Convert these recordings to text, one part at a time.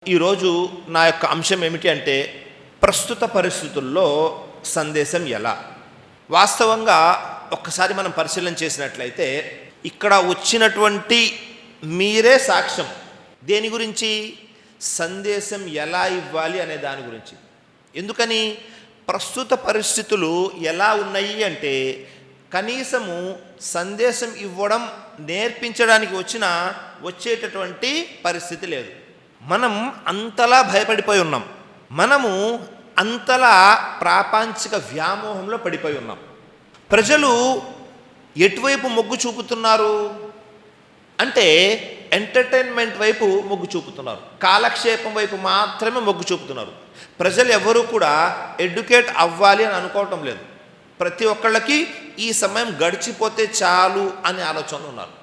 ఈరోజు నా యొక్క అంశం ఏమిటి అంటే ప్రస్తుత పరిస్థితుల్లో సందేశం ఎలా. వాస్తవంగా ఒక్కసారి మనం పరిశీలన చేసినట్లయితే ఇక్కడ వచ్చినటువంటి మీరే సాక్ష్యం దేని గురించి, సందేశం ఎలా ఇవ్వాలి అనే దాని గురించి. ఎందుకని ప్రస్తుత పరిస్థితులు ఎలా ఉన్నాయి అంటే కనీసము సందేశం ఇవ్వడం నేర్పించడానికి వచ్చేటటువంటి పరిస్థితి లేదు. మనం అంతలా భయపడిపోయి ఉన్నాం. మనము అంతలా ప్రాపంచిక వ్యామోహంలో పడిపోయి ఉన్నాం. ప్రజలు ఎటువైపు మొగ్గు చూపుతున్నారు అంటే ఎంటర్టైన్మెంట్ వైపు మొగ్గు చూపుతున్నారు, కాలక్షేపం వైపు మాత్రమే మొగ్గు చూపుతున్నారు. ప్రజలు ఎవరు కూడా ఎడ్యుకేట్ అవ్వాలి అని అనుకోవటం లేదు. ప్రతి ఒక్కళ్ళకి ఈ సమయం గడిచిపోతే చాలు అనే ఆలోచనలు ఉన్నారు.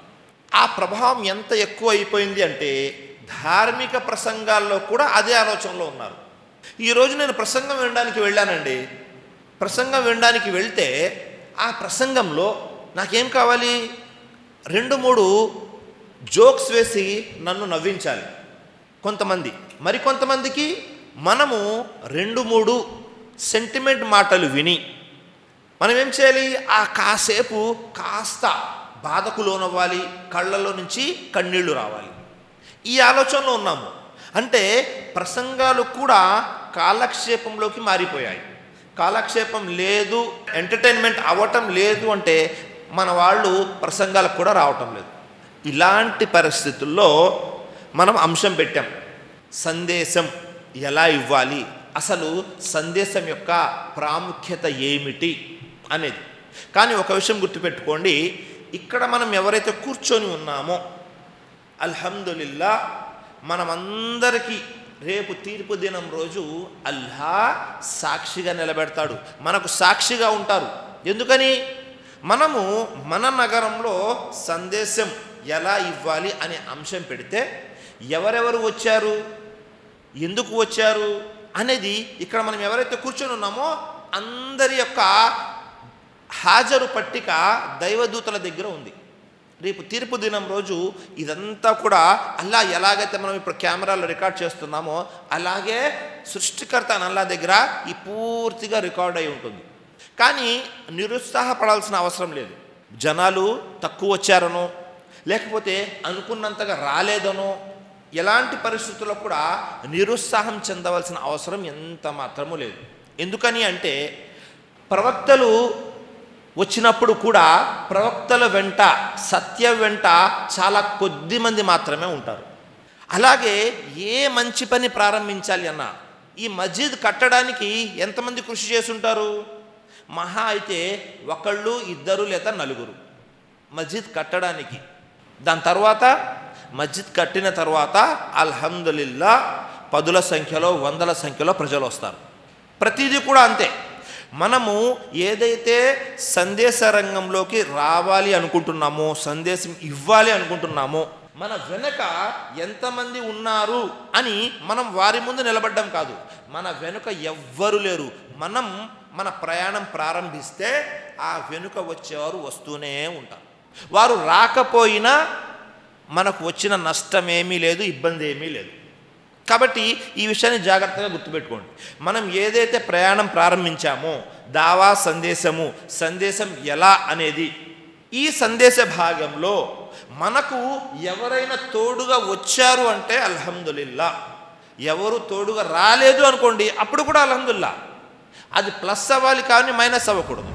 ఆ ప్రభావం ఎంత ఎక్కువ అయిపోయింది అంటే ధార్మిక ప్రసంగాల్లో కూడా అదే ఆలోచనలో ఉన్నారు. ఈరోజు నేను ప్రసంగం వినడానికి వెళ్ళానండి. ప్రసంగం వినడానికి వెళ్తే ఆ ప్రసంగంలో నాకేం కావాలి, 2-3 జోక్స్ వేసి నన్ను నవ్వించాలి కొంతమంది. మరికొంతమందికి మనము 2-3 సెంటిమెంట్ మాటలు విని మనం ఏం చేయాలి, ఆ కాసేపు కాస్త బాధకు లోనవ్వాలి, కళ్ళల్లో నుంచి కన్నీళ్లు రావాలి. ఈ ఆలోచనలో ఉన్నాము. అంటే ప్రసంగాలు కూడా కాలక్షేపంలోకి మారిపోయాయి. కాలక్షేపం లేదు, ఎంటర్టైన్మెంట్ అవ్వటం లేదు అంటే మన వాళ్ళు ప్రసంగాలకు కూడా రావటం లేదు. ఇలాంటి పరిస్థితుల్లో మనం అంశం పెట్టాం, సందేశం ఎలా ఇవ్వాలి, అసలు సందేశం యొక్క ప్రాముఖ్యత ఏమిటి అనేది. కానీ ఒక విషయం గుర్తుపెట్టుకోండి, ఇక్కడ మనం ఎవరైతే కూర్చొని ఉన్నామో అల్హమ్దులిల్లా మనమందరికీ రేపు తీర్పు దినం రోజు అల్లా సాక్షిగా నిలబెడతాడు, మనకు సాక్షిగా ఉంటారు. ఎందుకని మనము మన నగరంలో సందేశం ఎలా ఇవ్వాలి అనే అంశం పెడితే ఎవరెవరు వచ్చారు, ఎందుకు వచ్చారు అనేది ఇక్కడ మనం ఎవరైతే కూర్చొని ఉన్నామో అందరి యొక్క హాజరు పట్టిక దైవదూతల దగ్గర ఉంది. రేపు తీర్పు దినం రోజు ఇదంతా కూడా అల్లా ఎలాగైతే మనం ఇప్పుడు కెమెరాలో రికార్డ్ చేస్తున్నామో అలాగే సృష్టికర్త అల్లా దగ్గర ఈ పూర్తిగా రికార్డ్ అయి ఉంటుంది. కానీ నిరుత్సాహపడాల్సిన అవసరం లేదు. జనాలు తక్కువ వచ్చారనో లేకపోతే అనుకున్నంతగా రాలేదనో ఎలాంటి పరిస్థితుల్లో కూడా నిరుత్సాహం చెందవలసిన అవసరం ఎంత మాత్రమూ లేదు. ఎందుకని అంటే ప్రవక్తలు వచ్చినప్పుడు కూడా ప్రవక్తల వెంట, సత్యం వెంట చాలా కొద్ది మంది మాత్రమే ఉంటారు. అలాగే ఏ మంచి పని ప్రారంభించాలి అన్నా ఈ మస్జిద్ కట్టడానికి ఎంతమంది కృషి చేసుంటారు, మహా అయితే 1, 2 లేదా 4 మస్జిద్ కట్టడానికి. దాని తర్వాత మస్జిద్ కట్టిన తర్వాత అల్హమ్దులిల్లా 10ల సంఖ్యలో 100ల సంఖ్యలో ప్రజలు వస్తారు. ప్రతిదీ కూడా అంతే. మనము ఏదైతే సందేశ రంగంలోకి రావాలి అనుకుంటున్నామో, సందేశం ఇవ్వాలి అనుకుంటున్నామో, మన వెనుక ఎంతమంది ఉన్నారు అని మనం వారి ముందు నిలబడ్డం కాదు. మన వెనుక ఎవ్వరు లేరు. మనం మన ప్రయాణం ప్రారంభిస్తే ఆ వెనుక వచ్చేవారు వస్తూనే ఉంటారు. వారు రాకపోయినా మనకు వచ్చిన నష్టమేమీ లేదు, ఇబ్బంది ఏమీ లేదు. కాబట్టి ఈ విషయాన్ని జాగ్రత్తగా గుర్తుపెట్టుకోండి. మనం ఏదైతే ప్రయాణం ప్రారంభించామో దావా సందేశం ఎలా అనేది, ఈ సందేశ భాగంలో మనకు ఎవరైనా తోడుగా వచ్చారు అంటే అల్హమ్దులిల్లా. ఎవరు తోడుగా రాలేదు అనుకోండి, అప్పుడు కూడా అల్హమ్దులిల్లా. అది ప్లస్ అవ్వాలి కానీ మైనస్ అవ్వకూడదు.